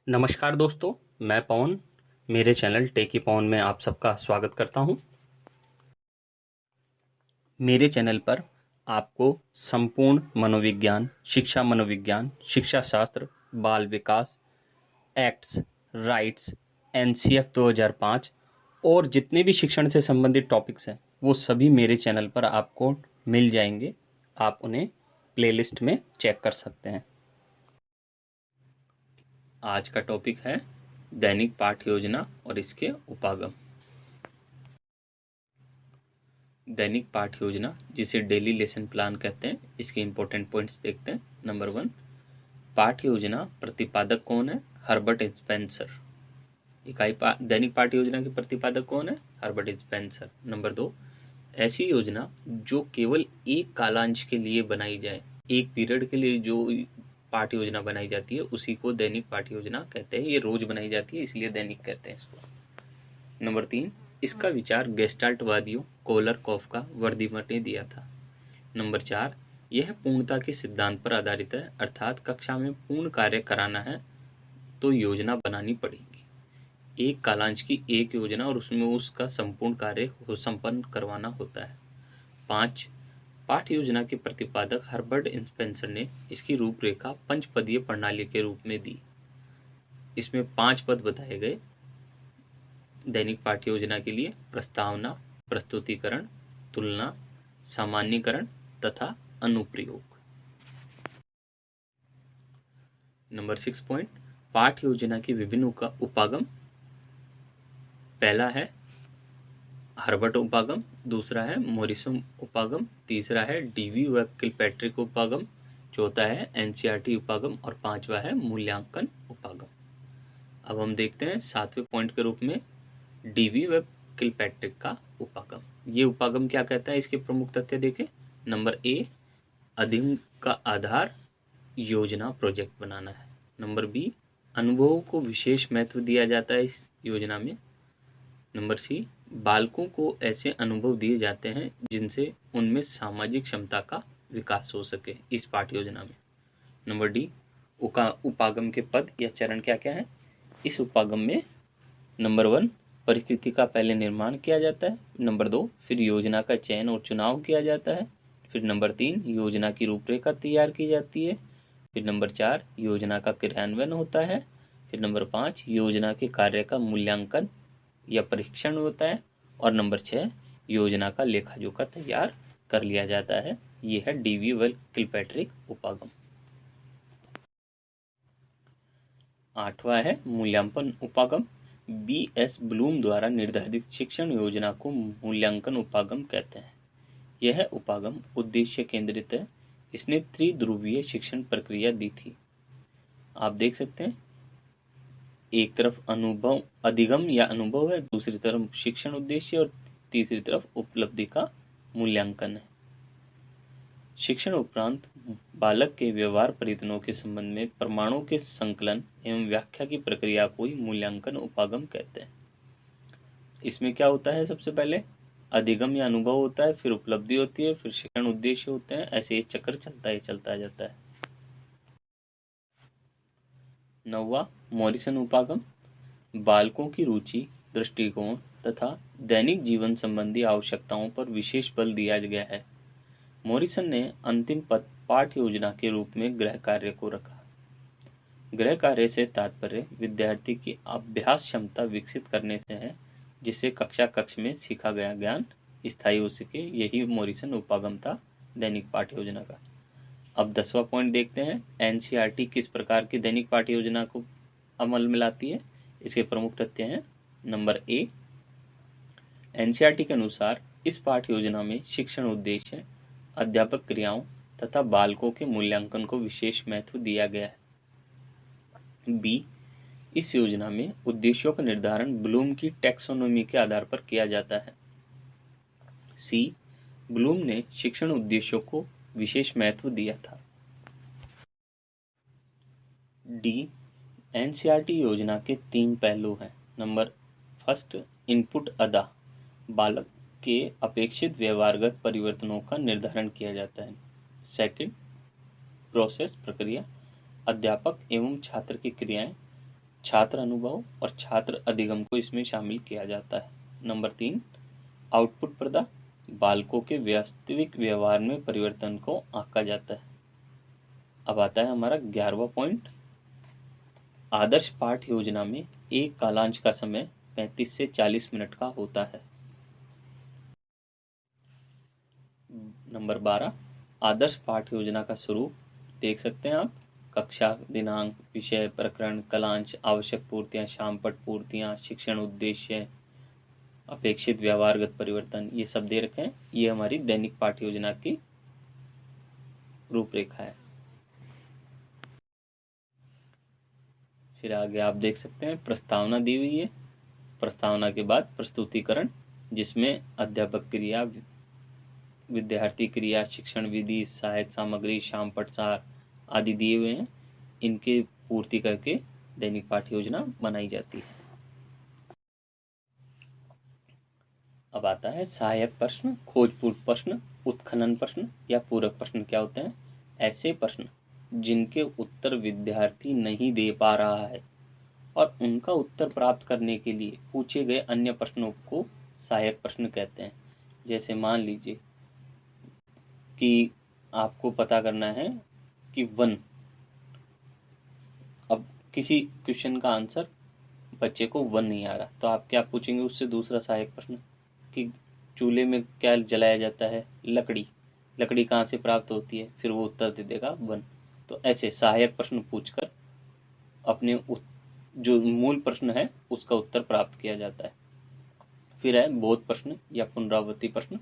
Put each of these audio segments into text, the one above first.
नमस्कार दोस्तों, मैं पवन मेरे चैनल टेकी पवन में आप सबका स्वागत करता हूं। मेरे चैनल पर आपको संपूर्ण मनोविज्ञान, शिक्षा शास्त्र, बाल विकास, एक्ट्स, राइट्स, एनसीएफ 2005 और जितने भी शिक्षण से संबंधित टॉपिक्स हैं वो सभी मेरे चैनल पर आपको मिल जाएंगे। आप उन्हें प्लेलिस्ट में चेक कर सकते हैं। आज का टॉपिक है दैनिक पाठ्य योजना और इसके उपागम। दैनिक पाठ्य योजना, जिसे डेली लेसन प्लान कहते हैं, इसके इंपॉर्टेंट पॉइंट्स देखते हैं। नंबर 1, पाठ्य योजना प्रतिपादक कौन है? Herbert Spencer. दैनिक पाठ्य योजना के प्रतिपादक कौन है? Herbert Spencer. नंबर 2, ऐसी योजना जो केवल एक कालांश के लिए बनाई जाए, एक पीरियड के लिए जो पाठ्य योजना बनाई जाती है उसी को दैनिक पाठ्य योजना कहते हैं। ये रोज बनाई जाती है इसलिए दैनिक कहते हैं इसको। नंबर 3, इसका विचार गेस्टाल्टवादियों कोलरकॉफ का वर्दीमर ने दिया था। नंबर 4, यह पूर्णता के सिद्धांत पर आधारित है, अर्थात कक्षा में पूर्ण कार्य कराना है तो योजना बनानी पड़ेगी। एक कालांश की एक योजना और उसमें उसका संपूर्ण कार्य संपन्न करवाना होता है। 5, पाठ्य योजना के प्रतिपादक हर्बर्ट स्पेंसर ने इसकी रूपरेखा पंचपदीय प्रणाली के रूप में दी। इसमें 5 पद बताए गए दैनिक पाठ्य योजना के लिए: प्रस्तावना, प्रस्तुतिकरण, तुलना, सामान्यीकरण तथा अनुप्रयोग। नंबर 6 पॉइंट, पाठ्य योजना के विभिन्न उपागम। पहला है हर्बर्ट उपागम, दूसरा है मॉरिसन उपागम, तीसरा है डीवी व किलपैट्रिक उपागम, चौथा है एनसीईआरटी उपागम और पांचवा है मूल्यांकन उपागम। अब हम देखते हैं 7वें पॉइंट के रूप में डीवी व किलपैट्रिक का उपागम। ये उपागम क्या कहता है, इसके प्रमुख तथ्य देखें। नंबर ए, अध्ययन का आधार योजना प्रोजेक्ट बनाना है। नंबर बी, अनुभवों को विशेष महत्व दिया जाता है इस योजना में। नंबर सी, बालकों को ऐसे अनुभव दिए जाते हैं जिनसे उनमें सामाजिक क्षमता का विकास हो सके इस पाठ्य योजना में। नंबर डी, उपागम के पद या चरण क्या क्या है इस उपागम में। नंबर 1, परिस्थिति का पहले निर्माण किया जाता है। नंबर 2, फिर योजना का चयन और चुनाव किया जाता है। फिर नंबर 3, योजना की रूपरेखा तैयार की जाती है। फिर नंबर 4, योजना का क्रियान्वयन होता है। फिर नंबर 5, योजना के कार्य का मूल्यांकन या परीक्षण होता है। और नंबर 6, योजना का लेखा जोखा तैयार कर लिया जाता है। यह है डीवी व किलपैट्रिक उपागम। 8वां है मूल्यांकन उपागम। बी.एस. ब्लूम द्वारा निर्धारित शिक्षण योजना को मूल्यांकन उपागम कहते हैं। यह उपागम उद्देश्य केंद्रित है। इसने त्रिध्रुवीय शिक्षण प्रक्रिया दी थी। आप देख सकते हैं, एक तरफ अनुभव अधिगम या अनुभव है, दूसरी तरफ शिक्षण उद्देश्य और तीसरी तरफ उपलब्धि का मूल्यांकन है। शिक्षण उपरांत बालक के व्यवहार परिवर्तनों के संबंध में प्रमाणों के संकलन एवं व्याख्या की प्रक्रिया को ही मूल्यांकन उपागम कहते हैं। इसमें क्या होता है, सबसे पहले अधिगम या अनुभव होता है, फिर उपलब्धि होती है, फिर शिक्षण उद्देश्य होते हैं। ऐसे ये चक्र चलता जाता है। 9वां मॉरिसन उपागम। बालकों की रुचि, दृष्टिकोण तथा दैनिक जीवन संबंधी आवश्यकताओं पर विशेष बल दिया गया है। मॉरिसन ने अंतिम पद पाठ्य योजना के रूप में गृह कार्य को रखा। गृह कार्य से तात्पर्य विद्यार्थी की अभ्यास क्षमता विकसित करने से है, जिससे कक्ष में सीखा गया ज्ञान स्थायी हो सके। यही मॉरिसन उपागम था दैनिक पाठ्य योजना का। अब 10वां पॉइंट देखते हैं, एनसीईआरटी किस प्रकार की दैनिक पाठ्य योजना को अमल में लाती है। इसके प्रमुख तथ्य हैं। नंबर ए, एनसीईआरटी के अनुसार इस पाठ्य योजना में शिक्षण उद्देश्य, अध्यापक क्रियाओं तथा बालकों के मूल्यांकन को विशेष महत्व दिया गया है। बी, इस योजना में उद्देश्यों का निर्धारण ब्लूम की टैक्सोनॉमी के आधार पर किया जाता है। सी, ब्लूम ने शिक्षण उद्देश्यों को विशेष महत्व दिया था। डी, एनसीईआरटी योजना के 3 पहलू हैं। नंबर फर्स्ट, इनपुट अदा, बालक के अपेक्षित व्यवहारगत परिवर्तनों का निर्धारण किया जाता है। सेकंड, प्रोसेस, प्रक्रिया, अध्यापक एवं छात्र की क्रियाएं छात्र अनुभव और छात्र अधिगम को इसमें शामिल किया जाता है। नंबर 3, आउटपुट प्रदा, बालकों के वास्तविक व्यवहार में परिवर्तन को आंका जाता है। अब आता है हमारा 11वां पॉइंट, आदर्श पाठ योजना में एक कालांश का समय 35 से 40 मिनट का होता है। नंबर 12, आदर्श पाठ योजना का स्वरूप देख सकते हैं आप, कक्षा, दिनांक, विषय, प्रकरण, कालांश, आवश्यक पूर्तियां, शामपट पूर्तियां, शिक्षण उद्देश्य, अपेक्षित व्यवहारगत परिवर्तन, ये सब दे रखे हैं। ये हमारी दैनिक पाठ योजना की रूपरेखा है। फिर आगे आप देख सकते हैं प्रस्तावना दी हुई है। प्रस्तावना के बाद प्रस्तुतिकरण, जिसमें अध्यापक क्रिया, विद्यार्थी क्रिया, शिक्षण विधि, सहायक सामग्री, शामपट सार आदि दिए हुए हैं। इनके पूर्ति करके दैनिक पाठ योजना बनाई जाती है। अब आता है सहायक प्रश्न, खोजपूर्ण प्रश्न, उत्खनन प्रश्न या पूरक प्रश्न क्या होते हैं? ऐसे प्रश्न जिनके उत्तर विद्यार्थी नहीं दे पा रहा है और उनका उत्तर प्राप्त करने के लिए पूछे गए अन्य प्रश्नों को सहायक प्रश्न कहते हैं। जैसे मान लीजिए कि आपको पता करना है कि वन, अब किसी क्वेश्चन का आंसर बच्चे को वन नहीं आ रहा, तो आप क्या पूछेंगे उससे? दूसरा सहायक प्रश्न कि चूल्हे में क्या जलाया जाता है? लकड़ी। लकड़ी कहाँ से प्राप्त होती है? फिर वो उत्तर दे देगा वन। तो ऐसे सहायक प्रश्न पूछकर अपने जो मूल प्रश्न है उसका उत्तर प्राप्त किया जाता है। फिर है बोध प्रश्न या पुनरावृत्ति प्रश्न,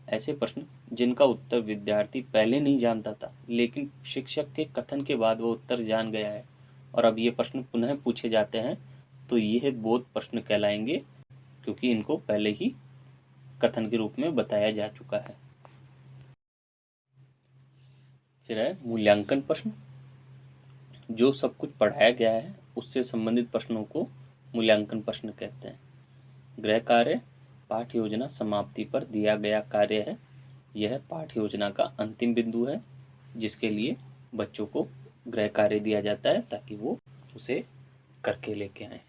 ऐसे प्रश्न जिनका उत्तर विद्यार्थी पहले नहीं जानता था लेकिन शिक्षक के कथन के बाद वो उत्तर जान गया है और अब ये प्रश्न पुनः पूछे जाते हैं, तो ये बोध प्रश्न कहलाएंगे, क्योंकि इनको पहले ही कथन के रूप में बताया जा चुका है। फिर है मूल्यांकन प्रश्न, जो सब कुछ पढ़ाया गया है उससे संबंधित प्रश्नों को मूल्यांकन प्रश्न कहते हैं। गृह कार्य पाठ योजना समाप्ति पर दिया गया कार्य है। यह पाठ योजना का अंतिम बिंदु है, जिसके लिए बच्चों को गृह कार्य दिया जाता है ताकि वो उसे करके लेके आए।